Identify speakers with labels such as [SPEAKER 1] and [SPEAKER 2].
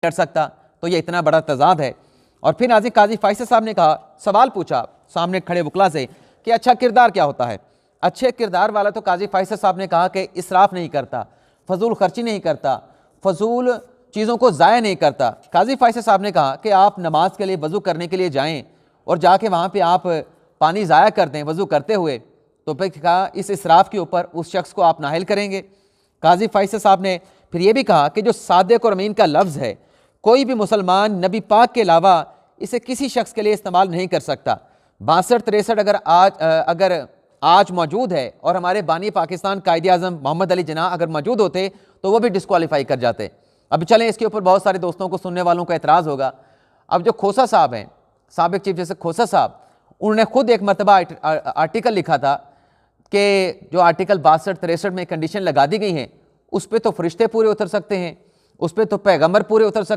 [SPEAKER 1] کر سکتا. تو یہ اتنا بڑا تضاد ہے. اور پھر ناظرین قاضی فیصل صاحب نے کہا, سوال پوچھا سامنے کھڑے وکلا سے کہ اچھا کردار کیا ہوتا ہے. اچھے کردار والا تو قاضی فیصل صاحب نے کہا کہ اسراف نہیں کرتا, فضول خرچی نہیں کرتا, فضول چیزوں کو ضائع نہیں کرتا. قاضی فیصل صاحب نے کہا کہ آپ نماز کے لیے وضو کرنے کے لیے جائیں اور جا کے وہاں پہ آپ پانی ضائع کر دیں وضو کرتے ہوئے, تو پھر کہا اس اسراف کے اوپر اس شخص کو آپ نااہل کریں گے. قاضی فیصل صاحب نے پھر یہ بھی کہا کہ جو صادق اور امین کا لفظ ہے, کوئی بھی مسلمان نبی پاک کے علاوہ اسے کسی شخص کے لیے استعمال نہیں کر سکتا. 62-63 اگر آج موجود ہے اور ہمارے بانی پاکستان قائد اعظم محمد علی جناح اگر موجود ہوتے تو وہ بھی ڈسکوالیفائی کر جاتے. اب چلیں اس کے اوپر بہت سارے دوستوں کو, سننے والوں کو اعتراض ہوگا. اب جو کھوسا صاحب ہیں, سابق چیف جسٹس کھوسا صاحب, انہوں نے خود ایک مرتبہ آرٹیکل لکھا تھا کہ جو آرٹیکل 62-63 میں کنڈیشن لگا دی گئی ہیں اس پہ تو فرشتے پورے اتر سکتے ہیں, اس پہ تو پیغمبر پورے اتر سکتے ہیں.